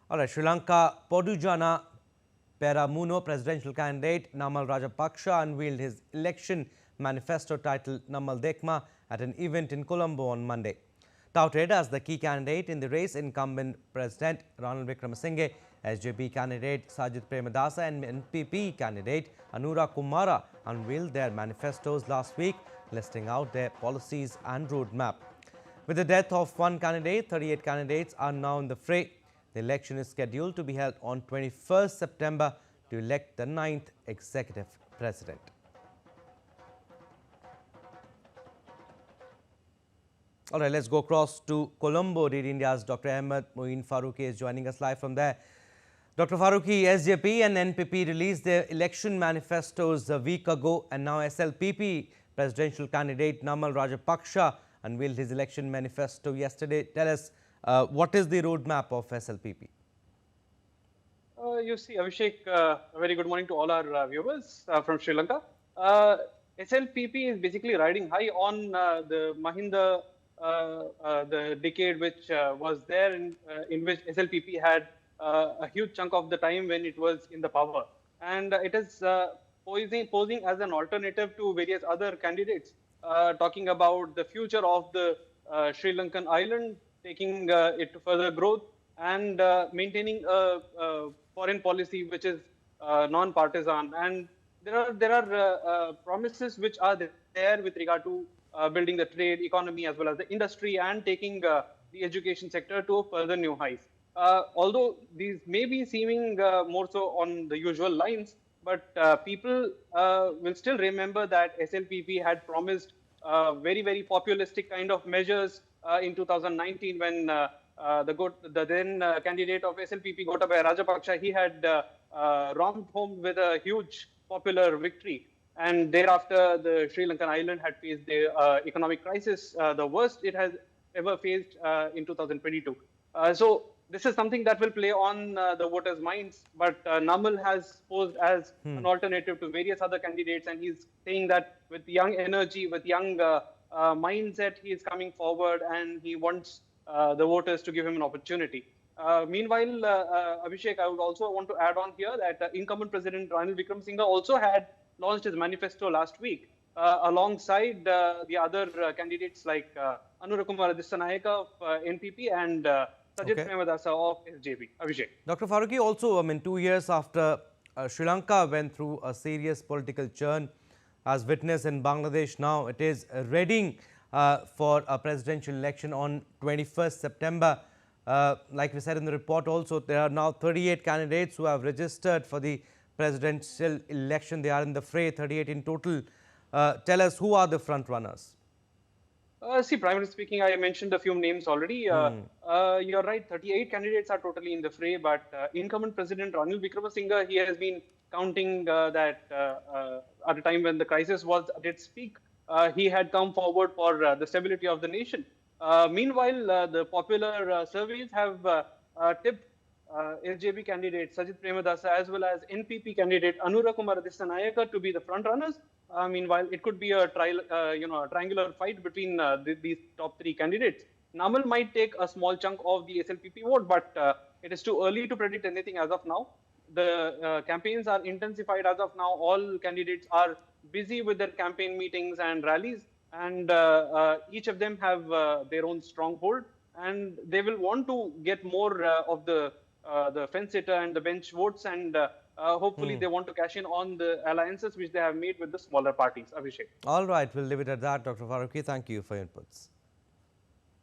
All right, Sri Lanka Podujana Peramuno presidential candidate Namal Rajapaksa unveiled his election manifesto titled Namal Dekma at an event in Colombo on Monday. Touted as the key candidate in the race, incumbent President Ranil Wickremesinghe, SJP candidate Sajid Premadasa and NPP candidate Anura Kumara unveiled their manifestos last week, listing out their policies and roadmap. With the death of one candidate, 38 candidates are now in the fray. The election is scheduled to be held on 21st September to elect the 9th executive president. All right, let's go across to Colombo. DD India's Dr. Ahmed Moeen Farooqi is joining us live from there. Dr. Farooqi, SJP and NPP released their election manifestos a week ago, and now SLPP presidential candidate Namal Rajapaksa unveiled his election manifesto yesterday. Tell us, what is the roadmap of SLPP? You see, Abhishek, a very good morning to all our viewers from Sri Lanka. SLPP is basically riding high on the Mahinda, the decade which was there in which SLPP had a huge chunk of the time when it was in the power. And it is posing as an alternative to various other candidates, talking about the future of the Sri Lankan island, taking it to further growth and maintaining a foreign policy which is non-partisan. And there are promises which are there with regard to building the trade economy as well as the industry and taking the education sector to further new heights. Although these may be seeming more so on the usual lines, but people will still remember that SLPP had promised very, very populistic kind of measures in 2019 when the then candidate of SLPP, Gotabaya Rajapaksa, he had romped home with a huge popular victory. And thereafter, the Sri Lankan island had faced the economic crisis, the worst it has ever faced in 2022. So this is something that will play on the voters' minds. But Namal has posed as an alternative to various other candidates, and he's saying that with young energy, with young mindset, he is coming forward, and he wants the voters to give him an opportunity. Meanwhile, Abhishek, I would also want to add on here that incumbent President Ranil Wickremesinghe also had launched his manifesto last week, alongside the other candidates like Anura Kumara Dissanayaka of NPP and Sajid Premadasa of SJP. Abhishek. Dr. Farooqi, also, 2 years after Sri Lanka went through a serious political churn, as witnessed in Bangladesh, now it is readying for a presidential election on 21st September. Like we said in the report also, there are now 38 candidates who have registered for the presidential election. They are in the fray, 38 in total. Tell us, who are the front runners? See, primarily speaking, I mentioned a few names already. You're right, 38 candidates are totally in the fray, but incumbent President Ranil Wickremesinghe, he has been counting that at a time when the crisis was at its peak, he had come forward for the stability of the nation. Meanwhile, the popular surveys have tipped SJP candidate Sajid Premadasa as well as NPP candidate Anura Kumara Dissanayaka to be the front runners. Meanwhile, it could be a triangular fight between these top three candidates. Namal might take a small chunk of the SLPP vote, but it is too early to predict anything as of now. The campaigns are intensified as of now. All candidates are busy with their campaign meetings and rallies, and each of them have their own stronghold, and they will want to get more of the fence sitter and the bench votes, and hopefully they want to cash in on the alliances which they have made with the smaller parties. Abhishek. All right, we'll leave it at that. Dr. Farooqi, thank you for your inputs.